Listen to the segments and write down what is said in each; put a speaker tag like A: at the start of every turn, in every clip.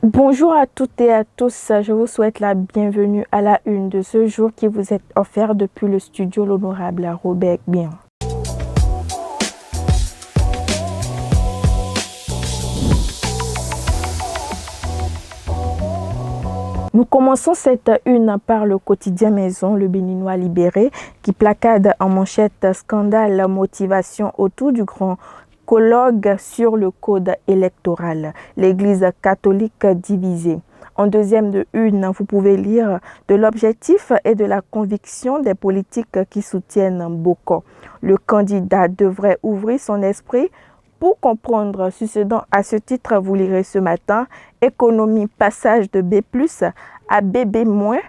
A: Bonjour à toutes et à tous, je vous souhaite la bienvenue à la une de ce jour qui vous est offert depuis le studio L'Honorable Robert Bien. Nous commençons cette une par le quotidien Maison, le Béninois libéré, qui placade en manchette scandale motivation autour du grand colloque sur le code électoral. L'Église catholique divisée. En deuxième de une, vous pouvez lire de l'objectif et de la conviction des politiques qui soutiennent Boko. Le candidat devrait ouvrir son esprit pour comprendre. Succédant à ce titre, vous lirez ce matin économie passage de B+ à BB-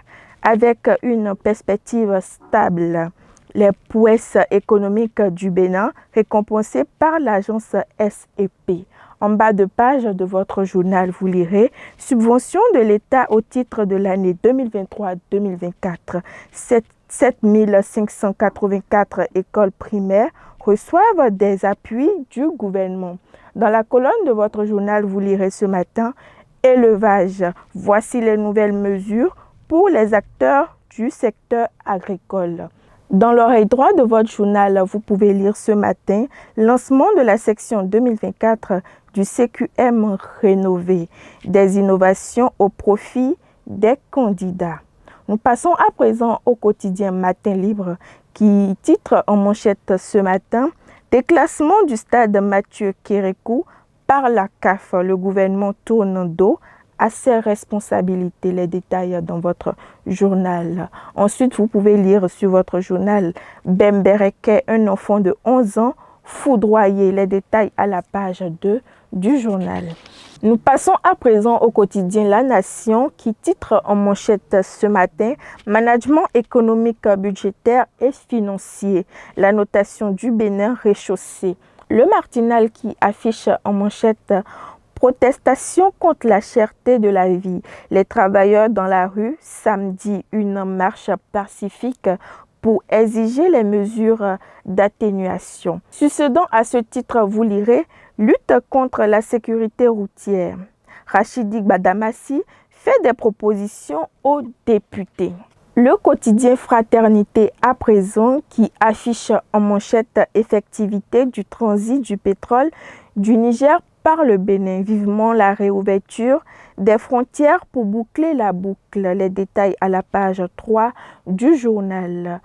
A: avec une perspective stable. Les prouesses économiques du Bénin récompensées par l'agence SEP. En bas de page de votre journal, vous lirez subvention de l'État au titre de l'année 2023-2024. 7 584 écoles primaires reçoivent des appuis du gouvernement. Dans la colonne de votre journal, vous lirez ce matin élevage. Voici les nouvelles mesures pour les acteurs du secteur agricole. Dans l'oreille droite de votre journal, vous pouvez lire ce matin lancement de la section 2024 du CQM rénové, des innovations au profit des candidats. Nous passons à présent au quotidien Matin Libre qui titre en manchette ce matin « Déclassement du stade Mathieu Kérékou par la CAF. Le gouvernement tourne dos à ses responsabilités ». Les détails dans votre journal. Ensuite, vous pouvez lire sur votre journal Bembereke, un enfant de 11 ans foudroyé. Les détails à la page 2 du journal. Nous passons à présent au quotidien La Nation qui titre en manchette ce matin « Management économique, budgétaire et financier. La notation du Bénin réchaussée ». Le Martinal qui affiche en manchette « Protestation contre la cherté de la vie. Les travailleurs dans la rue, samedi, une marche pacifique pour exiger les mesures d'atténuation ». Succédant à ce titre, vous lirez « Lutte contre la sécurité routière ». Rachidi Badamassi fait des propositions aux députés. Le quotidien Fraternité à présent qui affiche en manchette effectivité du transit du pétrole du Niger par le Bénin. Vivement la réouverture des frontières pour boucler la boucle. Les détails à la page 3 du journal.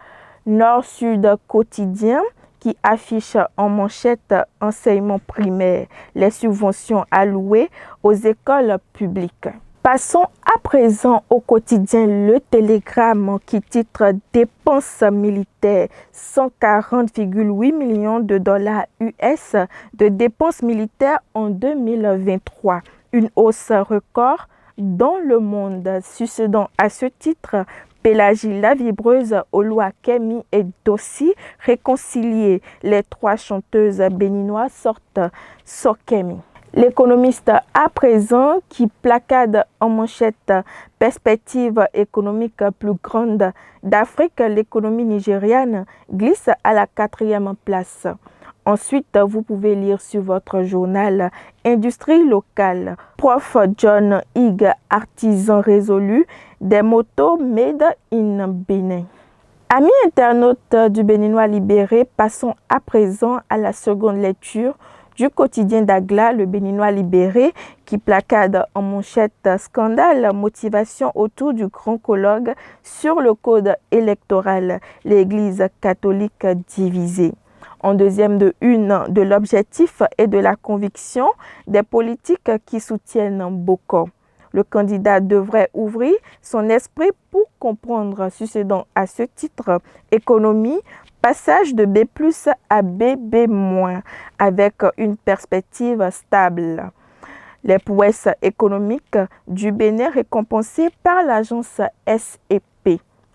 A: Nord-Sud quotidien qui affiche en manchette enseignement primaire, les subventions allouées aux écoles publiques. Passons à présent au quotidien Le Télégramme qui titre dépenses militaires 140,8 millions de dollars US de dépenses militaires en 2023. Une hausse record dans le monde. Succédant à ce titre, Pélagie la vibreuse, Oloa Kemi et Dossi réconciliés. Les trois chanteuses béninoises sortent Sokemi. L'économiste à présent qui placade en manchette perspective économique plus grande d'Afrique, l'économie nigériane glisse à la 4e place. Ensuite, vous pouvez lire sur votre journal Industrie locale. Prof John Higg, artisan résolu des motos made in Bénin. Amis internautes du Béninois libéré, passons à présent à la seconde lecture du quotidien d'Agla, le Béninois libéré, qui placade en manchette scandale motivation autour du grand colloque sur le code électoral, l'Église catholique divisée. En deuxième de une, de l'objectif et de la conviction des politiques qui soutiennent Boko. Le candidat devrait ouvrir son esprit pour comprendre. Succédant à ce titre, économie, passage de B+ à BB- avec une perspective stable. Les prouesses économiques du Bénin récompensées par l'agence SEP.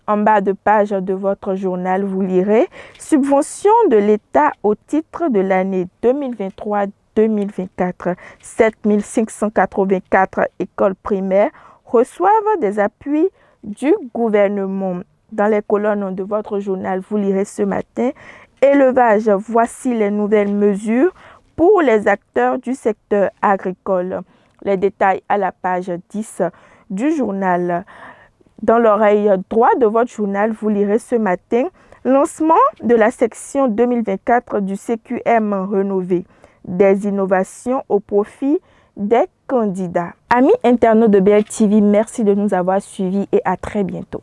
A: En bas de page de votre journal, vous lirez « Subvention de l'État au titre de l'année 2023-2024 ». 7 584 écoles primaires reçoivent des appuis du gouvernement. Dans les colonnes de votre journal, vous lirez ce matin « Élevage, voici les nouvelles mesures pour les acteurs du secteur agricole ». Les détails à la page 10 du journal. Dans l'oreille droite de votre journal, vous lirez ce matin lancement de la section 2024 du CQM rénové. Des innovations au profit des candidats. Amis internautes de BLTV, merci de nous avoir suivis et à très bientôt.